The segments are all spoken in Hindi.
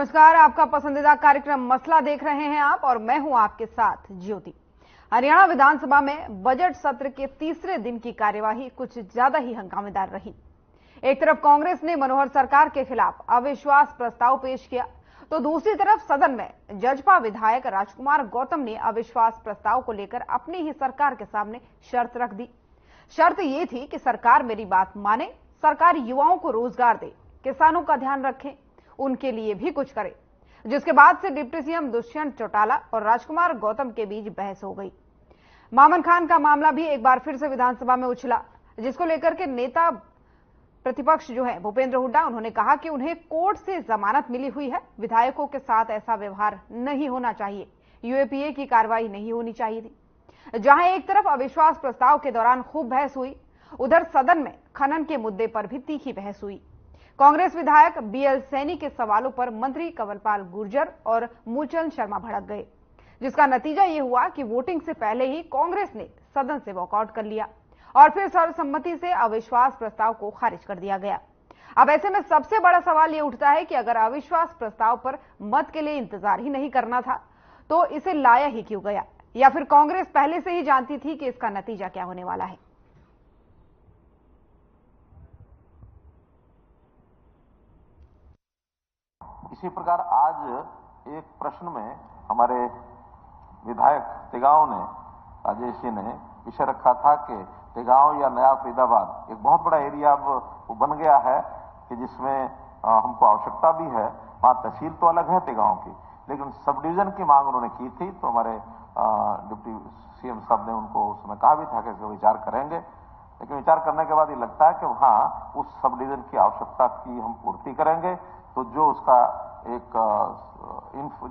नमस्कार, आपका पसंदीदा कार्यक्रम मसला देख रहे हैं आप और मैं हूं आपके साथ ज्योति। हरियाणा विधानसभा में बजट सत्र के तीसरे दिन की कार्यवाही कुछ ज्यादा ही हंगामेदार रही। एक तरफ कांग्रेस ने मनोहर सरकार के खिलाफ अविश्वास प्रस्ताव पेश किया, तो दूसरी तरफ सदन में जजपा विधायक राजकुमार गौतम ने अविश्वास प्रस्ताव को लेकर अपनी ही सरकार के सामने शर्त रख दी। शर्त ये थी कि सरकार मेरी बात माने, सरकार युवाओं को रोजगार दे, किसानों का ध्यान रखे, उनके लिए भी कुछ करे। जिसके बाद से डिप्टी सीएम दुष्यंत चौटाला और राजकुमार गौतम के बीच बहस हो गई। मामन खान का मामला भी एक बार फिर से विधानसभा में उछला, जिसको लेकर के नेता प्रतिपक्ष जो है भूपेंद्र हुड्डा, उन्होंने कहा कि उन्हें कोर्ट से जमानत मिली हुई है, विधायकों के साथ ऐसा व्यवहार नहीं होना चाहिए, यूएपीए की कार्रवाई नहीं होनी चाहिए थी। जहां एक तरफ अविश्वास प्रस्ताव के दौरान खूब बहस हुई, उधर सदन में खनन के मुद्दे पर भी तीखी बहस हुई। कांग्रेस विधायक बीएल सैनी के सवालों पर मंत्री कंवरपाल गुर्जर और मूलचंद शर्मा भड़क गए, जिसका नतीजा ये हुआ कि वोटिंग से पहले ही कांग्रेस ने सदन से वॉकआउट कर लिया और फिर सर्वसम्मति से अविश्वास प्रस्ताव को खारिज कर दिया गया। अब ऐसे में सबसे बड़ा सवाल ये उठता है कि अगर अविश्वास प्रस्ताव पर मत के लिए इंतजार ही नहीं करना था तो इसे लाया ही क्यों गया, या फिर कांग्रेस पहले से ही जानती थी कि इसका नतीजा क्या होने वाला है। इसी प्रकार आज एक प्रश्न में हमारे विधायक तेगांव ने, राजेश जी ने विषय रखा था कि तेगांव या नया फरीदाबाद एक बहुत बड़ा एरिया अब बन गया है कि जिसमें हमको आवश्यकता भी है। वहां तहसील तो अलग है तेगांव की, लेकिन सब डिवीजन की मांग उन्होंने की थी, तो हमारे डिप्टी सीएम साहब ने उनको उस समय कहा भी था कि इसका विचार करेंगे। लेकिन विचार करने के बाद ये लगता है कि वहां उस सब डिवीजन की आवश्यकता की हम पूर्ति करेंगे, तो जो उसका एक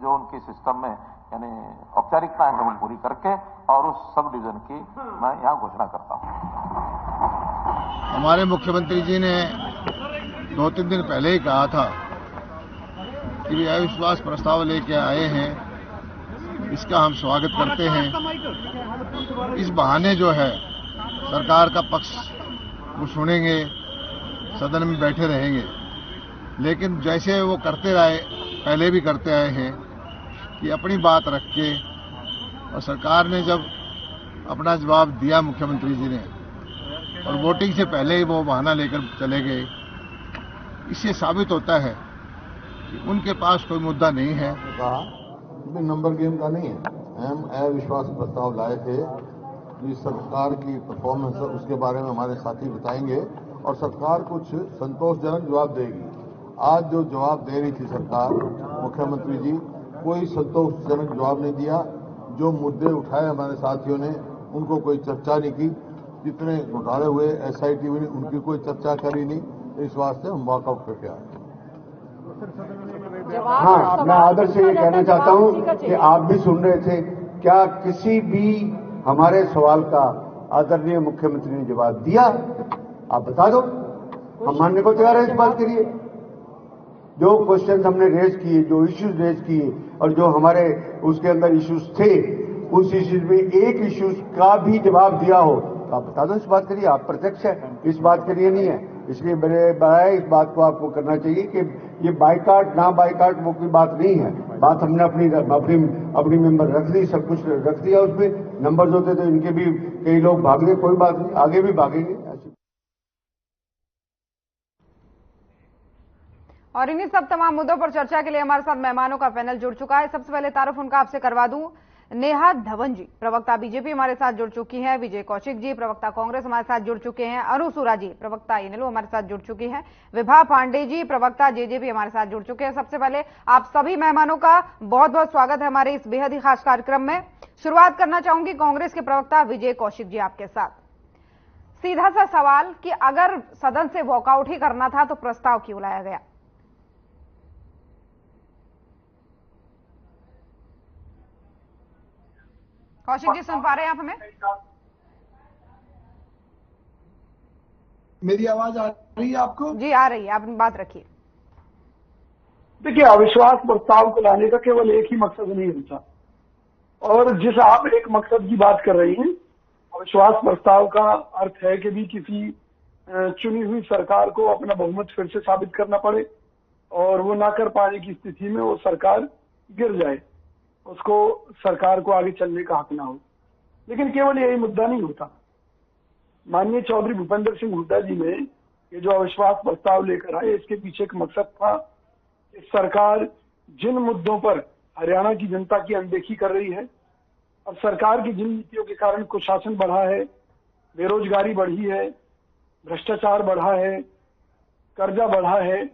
जो उनकी सिस्टम में यानी औपचारिकताएं हैं वो पूरी करके और उस सब डिवीजन की मैं यहाँ घोषणा करता हूँ। हमारे मुख्यमंत्री जी ने 2-3 दिन पहले ही कहा था कि वे अविश्वास प्रस्ताव लेके आए हैं, इसका हम स्वागत करते हैं। इस बहाने जो है सरकार का पक्ष वो सुनेंगे, सदन में बैठे रहेंगे, लेकिन जैसे वो करते रहे, पहले भी करते आए हैं कि अपनी बात रख के, और सरकार ने जब अपना जवाब दिया मुख्यमंत्री जी ने और वोटिंग से पहले ही वो बहाना लेकर चले गए, इससे साबित होता है कि उनके पास कोई मुद्दा नहीं है। नंबर गेम का नहीं है। हम अविश्वास प्रस्ताव लाए थे, इस सरकार की परफॉर्मेंस उसके बारे में हमारे साथी बताएंगे और सरकार कुछ संतोषजनक जवाब देगी। आज जो जवाब दे रही थी सरकार, मुख्यमंत्री जी, कोई संतोषजनक जवाब नहीं दिया। जो मुद्दे उठाए हमारे साथियों ने, उनको कोई चर्चा नहीं की। जितने घोटाले हुए एसआईटी में, उनकी कोई चर्चा करी नहीं। इस वास्ते हम वॉकआउट करके आए। हाँ, मैं आदर से ये कहना चाहता हूँ कि आप भी सुन रहे थे, क्या किसी भी हमारे सवाल का आदरणीय मुख्यमंत्री ने जवाब दिया? आप बता दो, हम मानने को तैयार है इस बात के लिए। जो क्वेश्चन हमने रेज किए, जो इश्यूज रेज किए और जो हमारे उसके अंदर इश्यूज थे, उस इश्यूज में एक इश्यूज का भी जवाब दिया हो तो आप बता दो इस बात के लिए। आप प्रत्यक्ष है, इस बात के लिए नहीं है। इसलिए मेरे भाई, इस बात को आपको करना चाहिए कि ये बाइकाट ना बाइकाट वो कोई बात नहीं है। बात हमने अपनी मेंबर रख दी, सब कुछ रख दिया। उसमें नंबर होते तो इनके भी कई लोग भाग गए, कोई बात नहीं, आगे भी भागेंगे। और इन्हीं सब तमाम मुद्दों पर चर्चा के लिए हमारे साथ मेहमानों का पैनल जुड़ चुका है। सबसे पहले तारुफ उनका आपसे करवा दूं। नेहा धवन जी, प्रवक्ता बीजेपी, हमारे साथ जुड़ चुकी हैं। विजय कौशिक जी, प्रवक्ता कांग्रेस, हमारे साथ जुड़ चुके हैं। अनु सूरा जी, प्रवक्ता इनेलो, हमारे साथ जुड़ चुकी हैं। विभा पांडे जी, प्रवक्ता जेजेपी, हमारे साथ जुड़ चुके हैं। सबसे पहले आप सभी मेहमानों का बहुत बहुत स्वागत है हमारे इस बेहद ही खास कार्यक्रम में। शुरुआत करना चाहूंगी कांग्रेस के प्रवक्ता विजय कौशिक जी आपके साथ। सीधा सा सवाल कि अगर सदन से वॉकआउट ही करना था तो प्रस्ताव क्यों लाया गया? कौशिक जी, सुन पा रहे हैं आप हमें? मेरी आवाज आ रही है आपको? जी आ रही है, आप बात रखिए। देखिए, अविश्वास प्रस्ताव को लाने का केवल एक ही मकसद नहीं होता, और जिस आप एक मकसद की बात कर रही हैं, अविश्वास प्रस्ताव का अर्थ है कि भी किसी चुनी हुई सरकार को अपना बहुमत फिर से साबित करना पड़े और वो ना कर पाने की स्थिति में वो सरकार गिर जाए, उसको सरकार को आगे चलने का हक ना हो। लेकिन केवल यही मुद्दा नहीं होता। माननीय चौधरी भूपेंद्र सिंह हुड्डा जी ने ये जो अविश्वास प्रस्ताव लेकर आए, इसके पीछे एक मकसद था कि सरकार जिन मुद्दों पर हरियाणा की जनता की अनदेखी कर रही है और सरकार की जिन नीतियों के कारण कुशासन बढ़ा है, बेरोजगारी बढ़ी है, भ्रष्टाचार बढ़ा है, कर्जा बढ़ा है,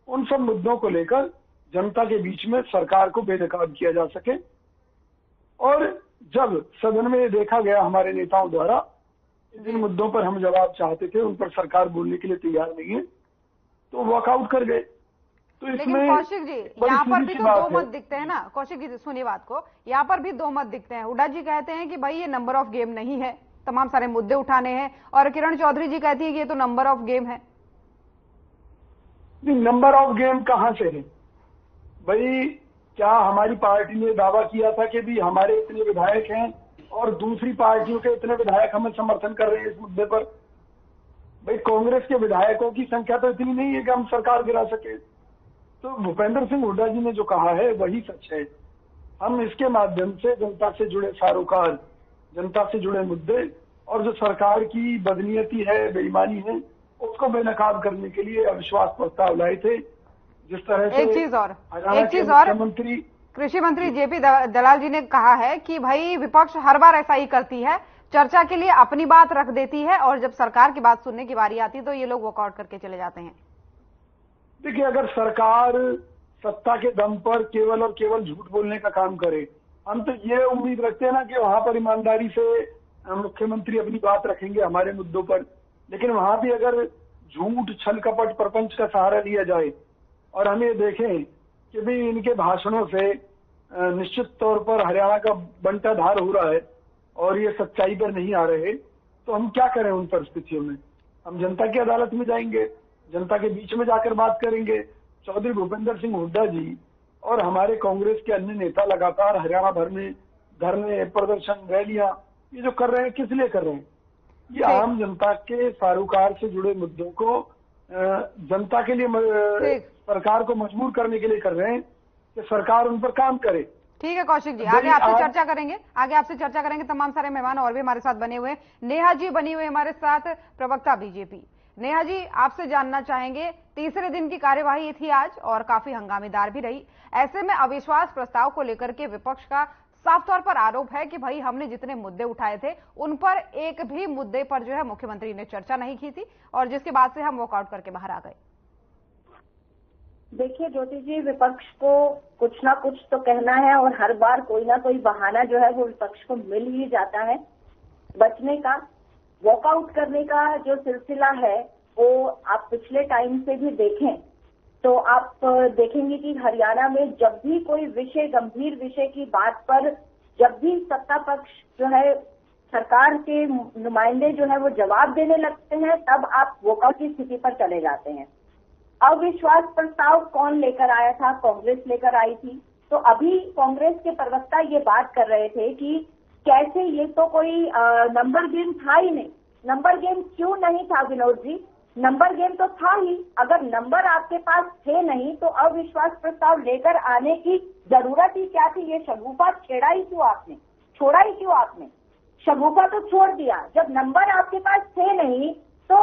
उन सब मुद्दों को लेकर जनता के बीच में सरकार को बेनकाब किया जा सके। और जब सदन में देखा गया हमारे नेताओं द्वारा जिन मुद्दों पर हम जवाब चाहते थे उन पर सरकार बोलने के लिए तैयार नहीं है, तो वॉकआउट कर गए। तो लेकिन कौशिक जी, यहाँ पर भी तो दो मत दिखते हैं ना। कौशिक जी सुनिए बात को, यहाँ पर भी दो मत दिखते हैं। हुड्डा जी कहते हैं कि भाई ये नंबर ऑफ गेम नहीं है, तमाम सारे मुद्दे उठाने हैं, और किरण चौधरी जी कहती है कि ये तो नंबर ऑफ गेम है। नंबर ऑफ गेम कहां से है भाई? क्या हमारी पार्टी ने दावा किया था कि भी हमारे इतने विधायक हैं और दूसरी पार्टियों के इतने विधायक हमें समर्थन कर रहे हैं इस मुद्दे पर? भाई कांग्रेस के विधायकों की संख्या तो इतनी नहीं है कि हम सरकार गिरा सके। तो भूपेंद्र सिंह हुड्डा जी ने जो कहा है वही सच है। हम इसके माध्यम से जनता से जुड़े सारोकार, जनता से जुड़े मुद्दे और जो सरकार की बदनीयती है, बेईमानी है, उसको बेनकाब करने के लिए अविश्वास प्रस्ताव लाए थे। जिस तरह से एक चीज और मंत्री कृषि मंत्री जेपी दलाल जी ने कहा है कि भाई विपक्ष हर बार ऐसा ही करती है, चर्चा के लिए अपनी बात रख देती है और जब सरकार की बात सुनने की बारी आती है तो ये लोग वॉकआउट करके चले जाते हैं। देखिए, अगर सरकार सत्ता के दम पर केवल और केवल झूठ बोलने का काम करे, हम तो ये उम्मीद रखते हैं ना कि वहां पर ईमानदारी से मुख्यमंत्री अपनी बात रखेंगे हमारे मुद्दों पर। लेकिन वहां भी अगर झूठ, छल कपट, प्रपंच का सहारा लिया जाए और हम ये देखें कि भी इनके भाषणों से निश्चित तौर पर हरियाणा का बंटाधार हो रहा है और ये सच्चाई पर नहीं आ रहे, तो हम क्या करें उन परिस्थितियों में? हम जनता की अदालत में जाएंगे, जनता के बीच में जाकर बात करेंगे। चौधरी भूपेंद्र सिंह हुड्डा जी और हमारे कांग्रेस के अन्य नेता लगातार हरियाणा भर में धरने, प्रदर्शन, रैलियां ये जो कर रहे हैं, किस लिए कर रहे हैं? ये आम जनता के सारोकार से जुड़े मुद्दों को जनता के लिए सरकार को मजबूर करने के लिए कर रहे हैं कि सरकार उन पर काम करे। ठीक है कौशिक जी, आगे आपसे चर्चा करेंगे। तमाम सारे मेहमान और भी हमारे साथ बने हुए हैं। नेहा जी बनी हुई हमारे साथ, प्रवक्ता बीजेपी। नेहा जी, आपसे जानना चाहेंगे, तीसरे दिन की कार्यवाही थी आज और काफी हंगामेदार भी रही। ऐसे में अविश्वास प्रस्ताव को लेकर के विपक्ष का साफ तौर पर आरोप है कि भाई हमने जितने मुद्दे उठाए थे उन पर एक भी मुद्दे पर जो है मुख्यमंत्री ने चर्चा नहीं की थी और जिसके बाद से हम वॉकआउट करके बाहर आ गए। देखिए ज्योति जी, विपक्ष को कुछ ना कुछ तो कहना है और हर बार कोई ना कोई बहाना जो है वो विपक्ष को मिल ही जाता है बचने का। वॉकआउट करने का जो सिलसिला है वो आप पिछले टाइम से भी देखें तो आप देखेंगे कि हरियाणा में जब भी कोई विषय, गंभीर विषय की बात पर जब भी सत्ता पक्ष जो है, सरकार के नुमाइंदे जो है वो जवाब देने लगते हैं, तब आप वॉकआउट की स्थिति पर चले जाते हैं। अविश्वास प्रस्ताव कौन लेकर आया था? कांग्रेस लेकर आई थी। तो अभी कांग्रेस के प्रवक्ता ये बात कर रहे थे कि कैसे ये तो कोई नंबर गेम था ही नहीं। नंबर गेम क्यों नहीं था विनोद जी? नंबर गेम तो था ही। अगर नंबर आपके पास थे नहीं तो अविश्वास प्रस्ताव लेकर आने की जरूरत ही क्या थी? ये शगुफा छोड़ा ही क्यों आपने? शगुफा तो छोड़ दिया। जब नंबर आपके पास थे नहीं तो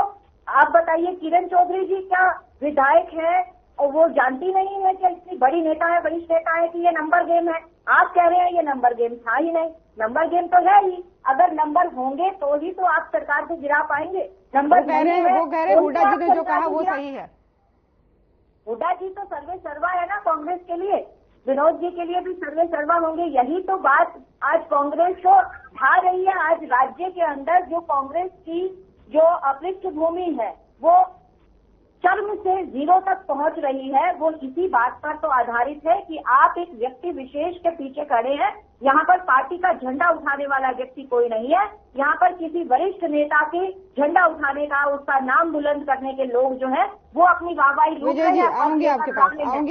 आप बताइए, किरण चौधरी जी क्या विधायक है और वो जानती नहीं है कि इतनी बड़ी नेता है, वरिष्ठ नेता है, कि ये नंबर गेम है? आप कह रहे हैं ये नंबर गेम था ही नहीं। नंबर गेम तो है ही। अगर नंबर होंगे तो ही तो आप सरकार को गिरा पाएंगे। नंबर वो कह रहे हुड्डा जी ने जो कहा वो सही है। हुड्डा जी तो सर्वे सर्वा है ना कांग्रेस के लिए, विनोद जी के लिए भी सर्वे सर्वा होंगे। यही तो बात आज कांग्रेस को भा रही है। आज राज्य के अंदर जो कांग्रेस की जो पृष्ठभूमि है वो चरम से जीरो तक पहुंच रही है, वो इसी बात पर तो आधारित है कि आप एक व्यक्ति विशेष के पीछे खड़े हैं। यहाँ पर पार्टी का झंडा उठाने वाला व्यक्ति कोई नहीं है। यहाँ पर किसी वरिष्ठ नेता के झंडा उठाने का, उसका नाम बुलंद करने के लोग जो है वो अपनी वाहवाही लूट रहे हैं। आऊंगी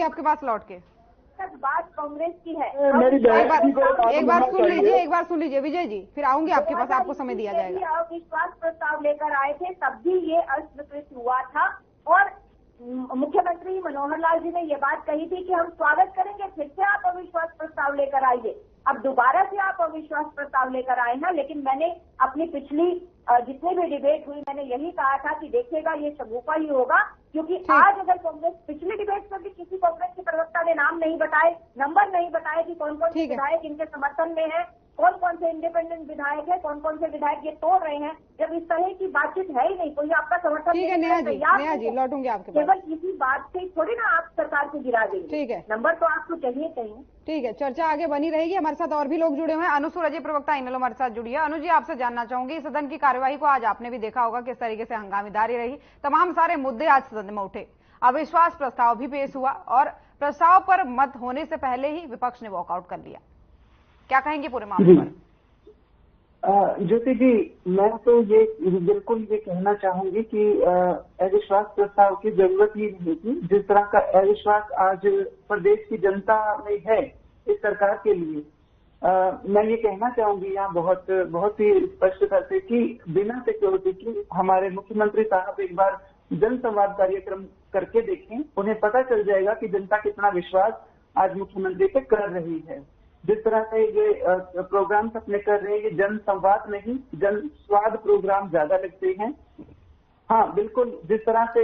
आपके पास लौट के। बात कांग्रेस की है। एक बार सुन लीजिए विजय जी, फिर आऊंगी आपके पास, आपको समय दिया जाएगा। अविश्वास प्रस्ताव लेकर आए थे तब भी ये अस्वीकृत हुआ था और मुख्यमंत्री मनोहर लाल जी ने ये बात कही थी कि हम स्वागत करेंगे, फिर से आप अविश्वास प्रस्ताव लेकर आइए। अब दोबारा से आप अविश्वास प्रस्ताव लेकर आए हैं, लेकिन मैंने अपनी पिछली जितनी भी डिबेट हुई मैंने यही कहा था कि देखिएगा ये शगुफा ही होगा, क्योंकि आज अगर कांग्रेस पिछली डिबेट में भी किसी कांग्रेस के प्रवक्ता ने नाम नहीं बताए, नंबर नहीं बताए कि कौन कौन से विधायक इनके समर्थन में है, कौन कौन से इंडिपेंडेंट विधायक है, कौन कौन से विधायक ये तोड़ रहे हैं, जब इस तरह की बातचीत है ही नहीं, कोई आपका समर्थन नेहा जी लौटूंगी आपके पास। केवल इसी बात से थोड़ी ना आप सरकार को गिरा देंगे। ठीक है, नंबर तो आपको चाहिए चाहिए। ठीक है, चर्चा आगे बनी रहेगी। हमारे साथ और भी लोग जुड़े हुए हैं। अनु सूरज प्रवक्ता इनेलो हमारे साथ जुड़ी है। अनु जी, आपसे जानना चाहूंगी, सदन की कार्यवाही को आज आपने भी देखा होगा किस तरीके से हंगामेदारी रही, तमाम सारे मुद्दे आज सदन में उठे, अविश्वास प्रस्ताव भी पेश हुआ और प्रस्ताव पर मत होने से पहले ही विपक्ष ने वॉकआउट कर लिया। क्या कहेंगे पूरे मामले पर? ज्योति जी, मैं तो ये बिल्कुल ये कहना चाहूंगी कि अविश्वास प्रस्ताव की जरूरत ही नहीं थी। जिस तरह का अविश्वास आज प्रदेश की जनता में है इस सरकार के लिए, मैं ये कहना चाहूंगी यहाँ बहुत ही स्पष्टता से कि बिना सिक्योरिटी की हमारे मुख्यमंत्री साहब एक बार जन संवाद कार्यक्रम करके देखें, उन्हें पता चल जाएगा कि जनता कितना विश्वास आज मुख्यमंत्री पे कर रही है। जिस तरह से ये प्रोग्राम अपने कर रहे हैं, ये जन संवाद नहीं जन स्वाद प्रोग्राम ज्यादा लगते हैं। हाँ बिल्कुल, जिस तरह से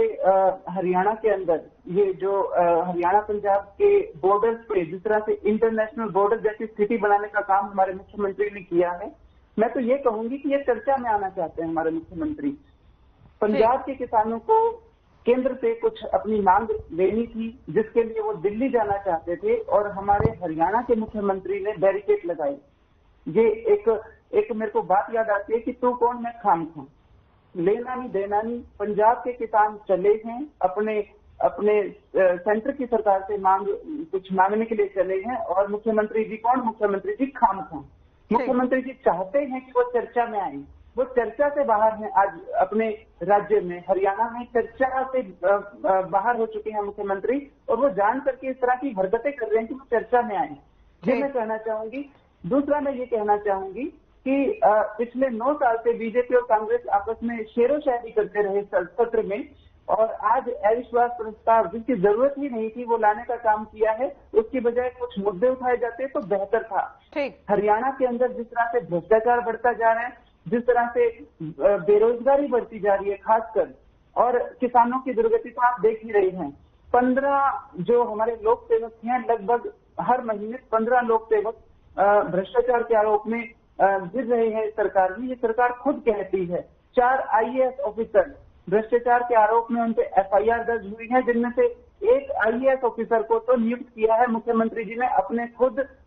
हरियाणा के अंदर ये जो हरियाणा पंजाब के बॉर्डर्स पे जिस तरह से इंटरनेशनल बॉर्डर जैसी स्थिति बनाने का काम हमारे मुख्यमंत्री ने किया है, मैं तो ये कहूंगी कि ये चर्चा में आना चाहते हैं हमारे मुख्यमंत्री। पंजाब के किसानों को केंद्र से कुछ अपनी मांग लेनी थी, जिसके लिए वो दिल्ली जाना चाहते थे और हमारे हरियाणा के मुख्यमंत्री ने बैरिकेड लगाई। ये एक मेरे को बात याद आती है कि तू कौन मैं खाम खां, लेना नहीं देना नहीं। पंजाब के किसान चले हैं अपने सेंटर की सरकार से कुछ मांगने के लिए चले हैं और मुख्यमंत्री जी कौन? मुख्यमंत्री जी खाम खां। मुख्यमंत्री जी चाहते हैं कि वो चर्चा में आए, वो चर्चा से बाहर हैं। आज अपने राज्य में हरियाणा में चर्चा से बाहर हो चुके हैं मुख्यमंत्री और वो जान करके इस तरह की हरकतें कर रहे हैं कि वो चर्चा में आए। ये मैं कहना चाहूंगी। दूसरा मैं ये कहना चाहूंगी कि पिछले 9 साल से बीजेपी और कांग्रेस आपस में शेरो शायरी करते रहे सत्र में, और आज अविश्वास प्रस्ताव जिसकी जरूरत ही नहीं थी वो लाने का काम किया है। उसकी बजाय कुछ मुद्दे उठाए जाते तो बेहतर था। हरियाणा के अंदर जिस तरह से भ्रष्टाचार बढ़ता जा रहा है, जिस तरह से बेरोजगारी बढ़ती जा रही है खासकर, और किसानों की दुर्गति तो आप देख ही रहे हैं। 15 जो हमारे लोक सेवक हैं, लगभग हर महीने 15 लोक सेवक भ्रष्टाचार के आरोप में गिर रहे हैं सरकार में। ये सरकार खुद कहती है 4 IAS ऑफिसर भ्रष्टाचार के आरोप में उन पे FIR दर्ज हुई है, जिनमें से एक IAS ऑफिसर को तो नियुक्त किया है मुख्यमंत्री जी ने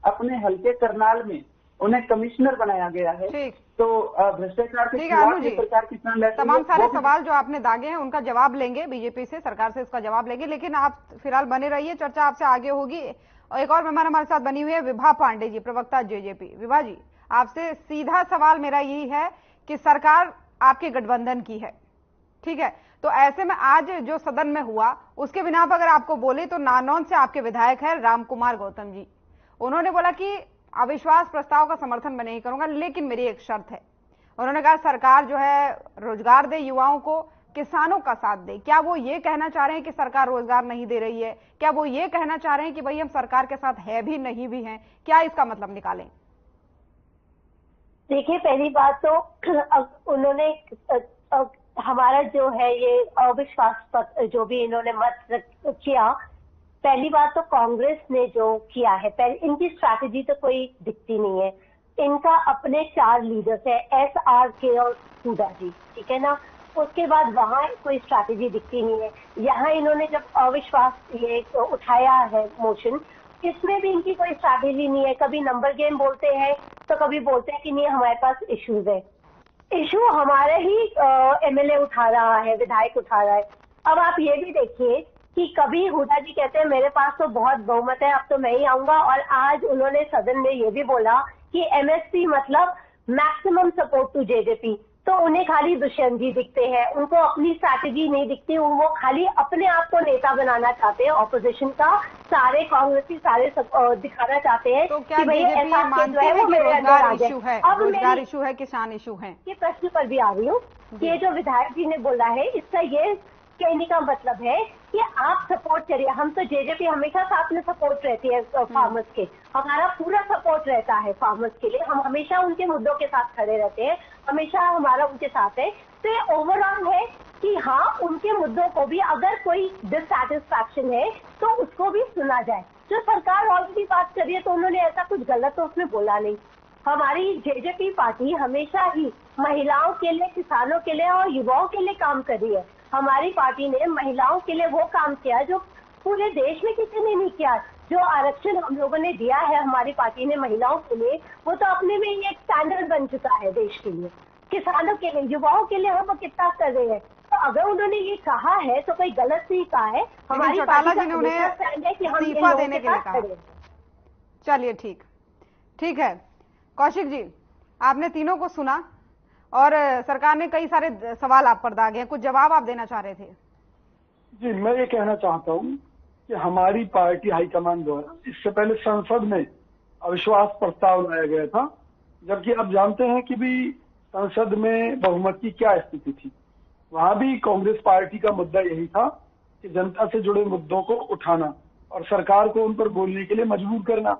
अपने हल्के करनाल में, उन्हें कमिश्नर बनाया गया है। तो भ्रष्टाचार के खिलाफ ये सरकार कितना तमाम सारे सवाल जो आपने दागे हैं उनका जवाब लेंगे, बीजेपी से सरकार से इसका जवाब लेंगे, लेकिन आप फिलहाल बने रहिए, चर्चा आपसे आगे होगी। और एक और मेहमान हमारे साथ बनी हुई है विभा पांडे जी, प्रवक्ता JJP। विभा जी, आपसे सीधा सवाल मेरा यही है कि सरकार आपके गठबंधन की है, ठीक है, तो ऐसे में आज जो सदन में हुआ उसके बिना पर अगर आपको बोले तो नानौन से आपके विधायक है रामकुमार गौतम जी, उन्होंने बोला कि अविश्वास प्रस्ताव का समर्थन मैं नहीं करूंगा, लेकिन मेरी एक शर्त है। उन्होंने कहा सरकार जो है रोजगार दे युवाओं को, किसानों का साथ दे। क्या वो ये कहना चाह रहे हैं कि सरकार रोजगार नहीं दे रही है? क्या वो ये कहना चाह रहे हैं कि भाई हम सरकार के साथ है भी नहीं भी हैं? क्या इसका मतलब निकालें? देखिए, पहली बात तो उन्होंने हमारा जो है ये अविश्वास जो भी इन्होंने मत किया, पहली बात तो कांग्रेस ने जो किया है, इनकी स्ट्रैटेजी तो कोई दिखती नहीं है। इनका अपने 4 लीडर्स है, SRK और हुडा जी, ठीक है ना। उसके बाद वहां कोई स्ट्रैटेजी दिखती नहीं है। यहाँ इन्होंने जब अविश्वास ये उठाया है मोशन, इसमें भी इनकी कोई स्ट्रैटेजी नहीं है। कभी नंबर गेम बोलते हैं तो कभी बोलते हैं कि नहीं हमारे पास इश्यूज है। इशू हमारे ही MLA उठा रहा है, विधायक उठा रहा है। अब आप ये भी देखिए कि कभी हुडा जी कहते हैं मेरे पास तो बहुत बहुमत है, अब तो मैं ही आऊंगा, और आज उन्होंने सदन में ये भी बोला कि MSP मतलब मैक्सिमम सपोर्ट टू JJP। तो उन्हें खाली दुष्यंत जी दिखते हैं, उनको अपनी स्ट्रैटेजी नहीं दिखती, वो खाली अपने आप को नेता बनाना चाहते हैं ऑपोजिशन का, सारे कांग्रेसी सारे दिखाना चाहते हैं। तो क्या बीजेपी मानती है कि रोजगार इशू है, रोजगार इशू है, किसान इशू है? ये प्रश्न पर भी आ रही हूँ। ये जो विधायक जी ने बोला है, इसका ये कहने का मतलब है कि आप सपोर्ट करिए। हम तो जेजेपी हमेशा साथ में सपोर्ट रहती है फार्मर्स के, हमारा पूरा सपोर्ट रहता है फार्मर्स के लिए, हम हमेशा उनके मुद्दों के साथ खड़े रहते हैं, हमेशा हमारा उनके साथ है। तो ये ओवरऑल है कि हाँ, उनके मुद्दों को भी अगर कोई डिससैटिस्फैक्शन है तो उसको भी सुना जाए। जो सरकार ऑलरेडी बात कर रही है तो उन्होंने ऐसा कुछ गलत तो उसमें बोला नहीं। हमारी जेजेपी पार्टी हमेशा ही महिलाओं के लिए, किसानों के लिए और युवाओं के लिए काम कर रही है। हमारी पार्टी ने महिलाओं के लिए वो काम किया जो पूरे देश में किसी ने नहीं किया। जो आरक्षण हम लोगों ने दिया है हमारी पार्टी ने महिलाओं के लिए, वो तो अपने में ही एक स्टैंडर्ड बन चुका है देश के लिए। किसानों के लिए, युवाओं के लिए हम कितना कर रहे हैं। तो अगर उन्होंने ये कहा है तो कोई गलत नहीं कहा है। हमारी चौटाला जी ने उन्हें इस्तीफा देने के लिए कहा। चलिए ठीक है। कौशिक जी, आपने तीनों को सुना और सरकार ने कई सारे सवाल आप पर दागे हैं, कुछ जवाब आप देना चाह रहे थे। जी, मैं ये कहना चाहता हूँ कि हमारी पार्टी हाईकमान द्वारा इससे पहले संसद में अविश्वास प्रस्ताव लाया गया था, जबकि आप जानते हैं कि भी संसद में बहुमत की क्या स्थिति थी। वहां भी कांग्रेस पार्टी का मुद्दा यही था कि जनता से जुड़े मुद्दों को उठाना और सरकार को उन पर बोलने के लिए मजबूर करना।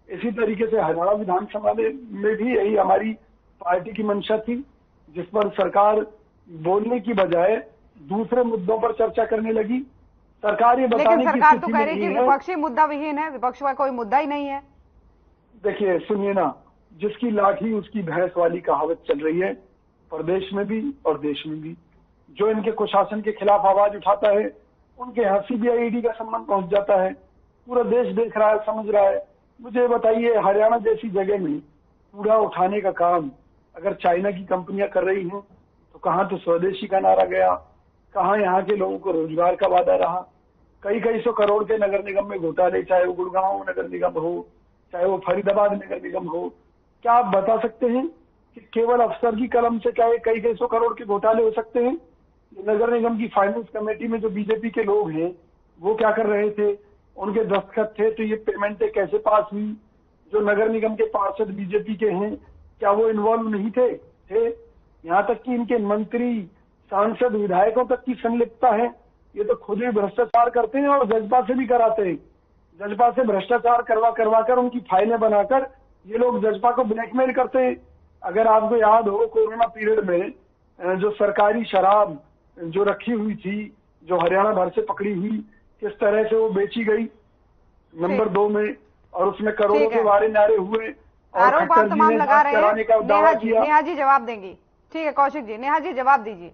इसी तरीके से हरियाणा विधानसभा में भी यही हमारी पार्टी की मंशा थी, जिस पर सरकार बोलने की बजाय दूसरे मुद्दों पर चर्चा करने लगी। सरकार ये बताने की सरकार तो कह रही है कि विपक्षी मुद्दा विहीन है, विपक्ष का कोई मुद्दा ही नहीं है। देखिए, सुनिए ना, जिसकी लाठी उसकी भैंस वाली कहावत चल रही है प्रदेश में भी और देश में भी। जो इनके कुशासन के खिलाफ आवाज उठाता है उनके यहाँ सीबीआई का सम्मान पहुंच जाता है। पूरा देश देख रहा है, समझ रहा है। मुझे बताइए, हरियाणा जैसी जगह में कूड़ा उठाने का काम अगर चाइना की कंपनियां कर रही हैं तो कहाँ तो स्वदेशी का नारा गया, कहाँ यहाँ के लोगों को रोजगार का वादा रहा। कई सौ करोड़ के नगर निगम में घोटाले, चाहे वो गुड़गांव नगर निगम हो, चाहे वो फरीदाबाद नगर निगम हो। क्या आप बता सकते हैं कि केवल अफसर की कलम से क्या कई सौ करोड़ के घोटाले हो सकते हैं? नगर निगम की फाइनेंस कमेटी में जो बीजेपी के लोग हैं वो क्या कर रहे थे? उनके दस्तखत थे तो ये पेमेंटें कैसे पास हुई? जो नगर निगम के पार्षद बीजेपी के हैं क्या वो इन्वॉल्व नहीं थे? यहाँ तक कि इनके मंत्री, सांसद, विधायकों तक की संलिप्तता है। ये तो खुद ही भ्रष्टाचार करते हैं और जज्बा से भी कराते हैं। जज्बा से भ्रष्टाचार करवा कर उनकी फाइलें बनाकर ये लोग जज्बा को ब्लैकमेल करते हैं। अगर आपको याद हो, कोरोना पीरियड में जो सरकारी शराब जो रखी हुई थी, जो हरियाणा भर से पकड़ी हुई, किस तरह से वो बेची गई नंबर 2 में, और उसमें करोड़ों के वारे नारे हुए और खट्टर जी ने जांच कराने का दावा किया। नेहा जी जवाब देंगी। ठीक है कौशिक जी, नेहा जी जवाब दीजिए।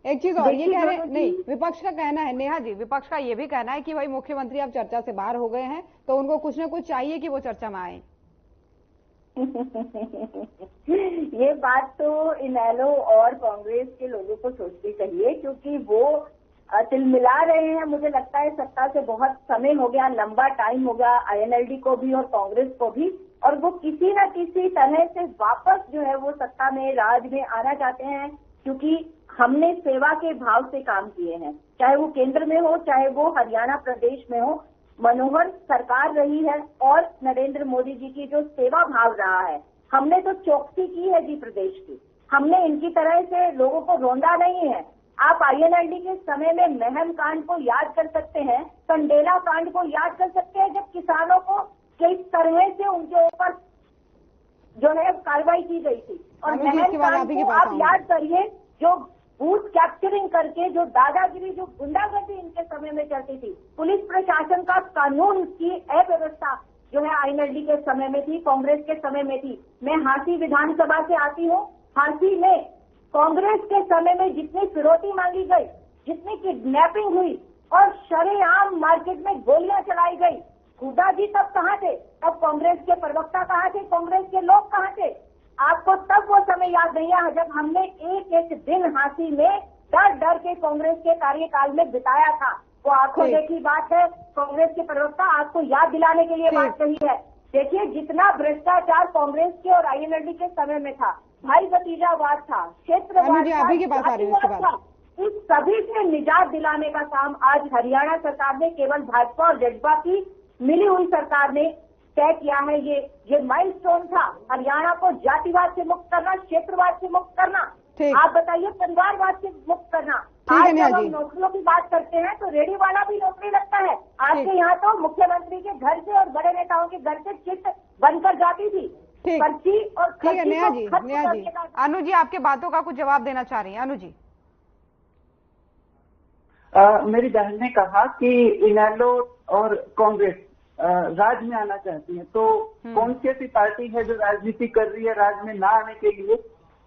एक चीज और ये कह रहे हैं, नहीं, विपक्ष का कहना है, नेहा जी, विपक्ष का ये भी कहना है कि भाई मुख्यमंत्री अब चर्चा से बाहर हो गए हैं तो उनको कुछ न कुछ चाहिए कि वो चर्चा में आए। ये बात तो इनेलो और कांग्रेस के लोगों को सोचनी चाहिए, क्योंकि वो तिलमिला रहे हैं। मुझे लगता है सत्ता से बहुत समय हो गया, लंबा टाइम हो गया आईएनएलडी को भी और कांग्रेस को भी, और वो किसी न किसी तरह से वापस जो है वो सत्ता में, राज में आना चाहते हैं, क्योंकि हमने सेवा के भाव से काम किए हैं। चाहे वो केंद्र में हो, चाहे वो हरियाणा प्रदेश में हो, मनोहर सरकार रही है और नरेंद्र मोदी जी की जो सेवा भाव रहा है, हमने तो चौकसी की है जी प्रदेश की। हमने इनकी तरह से लोगों को रोंदा नहीं है। आप आईएनएलडी के समय में महम कांड को याद कर सकते हैं, कंडेला कांड को याद कर सकते हैं, जब किसानों को किस तरह से उनके ऊपर जो है कार्रवाई की गई थी। और महम कांड को आप याद करिए, जो बूथ कैप्चरिंग करके जो दादागिरी, जो गुंडागर्दी इनके समय में चलती थी, पुलिस प्रशासन का कानून की अव्यवस्था जो है आईएनएलडी के समय में थी, कांग्रेस के समय में थी। मैं हांसी विधानसभा से आती हूँ। हांसी में कांग्रेस के समय में जितनी फिरौती मांगी गई, जितनी किडनैपिंग हुई और शरेआम मार्केट में गोलियां चलाई गई, हुड्डा जी तब कहाँ थे? तब कांग्रेस के प्रवक्ता कहाँ थे? कांग्रेस के लोग कहाँ थे? आपको तब वो समय याद नहीं है जब हमने एक दिन हांसी में डर के कांग्रेस के कार्यकाल में बिताया था। वो आंखों देखी बात है। कांग्रेस के प्रवक्ता आपको याद दिलाने के लिए बात कही है। देखिए, जितना भ्रष्टाचार कांग्रेस के और आईएनएलडी के समय में था, भाई भतीजावाद था, क्षेत्रवाद था, इस सभी से निजात दिलाने का काम आज हरियाणा सरकार ने, केवल भाजपा और जज्बा की मिली हुई सरकार ने तय किया है। ये माइलस्टोन था, हरियाणा को जातिवाद से मुक्त करना, क्षेत्रवाद से मुक्त करना। आप बताइए, परिवारवाद से मुक्त करना। आज जब हम नौकरियों की बात करते हैं तो रेडी वाला भी नौकरी लगता है। आज के यहाँ तो मुख्यमंत्री के घर से और बड़े नेताओं के घर से चिट बनकर जाती थी पर्ची और ठीक है। नेहा जी अनु जी आपके बातों का कुछ जवाब देना चाह रही है। अनु जी, मेरी बहन ने कहा कि इनेलो और कांग्रेस राज में आना चाहती है, तो कौन सी ऐसी पार्टी है जो राजनीति कर रही है राज में ना आने के लिए?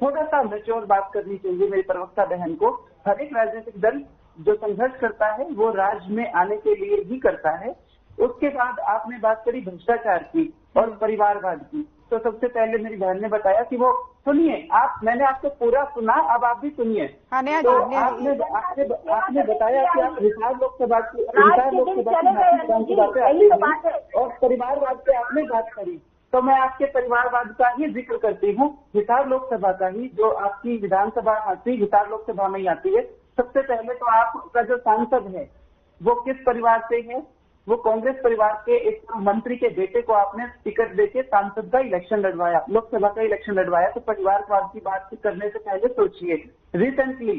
थोड़ा सा मैच्योर बात करनी चाहिए मेरी प्रवक्ता बहन को। हर एक राजनीतिक दल जो संघर्ष करता है वो राज में आने के लिए ही करता है। उसके बाद आपने बात करी भ्रष्टाचार की और परिवारवाद की, तो सबसे पहले मेरी बहन ने बताया कि वो सुनिए आप, मैंने आपको पूरा सुना, अब आप भी सुनिए। तो आपने बताया कि आप हिसार लोकसभा की बातें आती हैं और परिवारवाद पे आपने बात करी, तो मैं आपके परिवारवाद का ही जिक्र करती हूँ, हिसार लोकसभा का ही, जो आपकी विधानसभा आती हिसार लोकसभा में ही आती है। सबसे पहले तो आपका जो सांसद है वो किस परिवार से है? वो कांग्रेस परिवार के एक मंत्री के बेटे को आपने टिकट देके सांसद का इलेक्शन लड़वाया, लोकसभा का इलेक्शन लड़वाया। तो परिवारवाद की बात करने से पहले सोचिए। रिसेंटली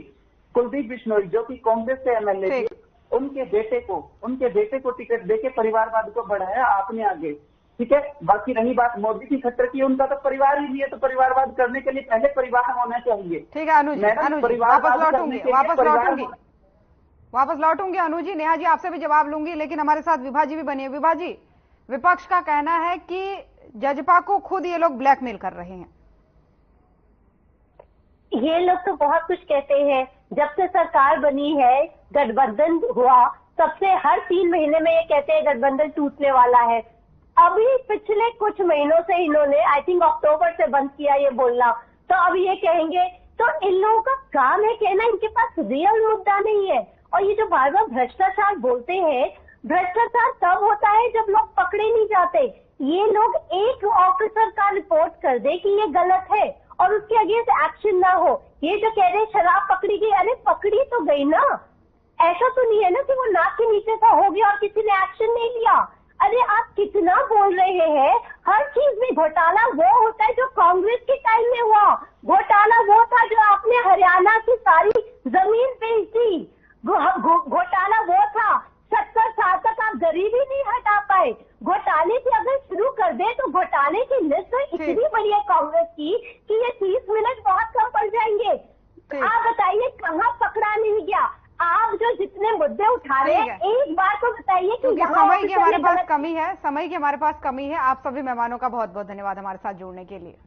कुलदीप बिश्नोई जो कि कांग्रेस के एमएलए थे, उनके बेटे को टिकट देके परिवारवाद को बढ़ाया आपने आगे, ठीक है। बाकी रही बात मोदी की खट्टर की, उनका तो परिवार ही नहीं है, तो परिवारवाद करने के लिए पहले परिवार होना चाहिए। ठीक है अनु जी, वापस लौटूंगी अनु जी। नेहा जी आपसे भी जवाब लूंगी, लेकिन हमारे साथ विभा जी भी बनी है। विभा जी, विपक्ष का कहना है कि जजपा को खुद ये लोग ब्लैकमेल कर रहे हैं। ये लोग तो बहुत कुछ कहते हैं। जब से सरकार बनी है, गठबंधन हुआ, तब से हर 3 महीने में ये कहते हैं गठबंधन टूटने वाला है। अभी पिछले कुछ महीनों से इन्होंने आई थिंक अक्टूबर से बंद किया ये बोलना, तो अब ये कहेंगे। तो इन लोगों का काम है कहना, इनके पास रियल मुद्दा नहीं है। और ये जो बार बार भ्रष्टाचार बोलते हैं, भ्रष्टाचार तब होता है जब लोग पकड़े नहीं जाते। ये लोग एक ऑफिसर का रिपोर्ट कर दे कि ये गलत है और उसके अगेंस्ट एक्शन ना हो। ये जो कह रहे हैं शराब पकड़ी गई, अरे पकड़ी तो गई ना, ऐसा तो नहीं है ना कि वो नाक के नीचे से हो गया और किसी ने एक्शन नहीं लिया। अरे आप कितना बोल रहे हैं, हर चीज में घोटाला वो होता है जो कांग्रेस के टाइम में हुआ। घोटाला वो था जो आपने हरियाणा की सारी जमीन बेची। घोटाला वो था 70 साल तक आप गरीबी नहीं हटा पाए। घोटाले की अगर शुरू कर दे तो घोटाले की लिस्ट इतनी बड़ी है कांग्रेस की कि ये 30 मिनट बहुत कम पड़ जाएंगे। आप बताइए कहाँ पकड़ा नहीं गया? आप जो जितने मुद्दे उठा रहे हैं, एक बार तो बताइए कि समय की हमारे पास कमी है। आप सभी मेहमानों का बहुत बहुत धन्यवाद हमारे साथ जुड़ने के लिए।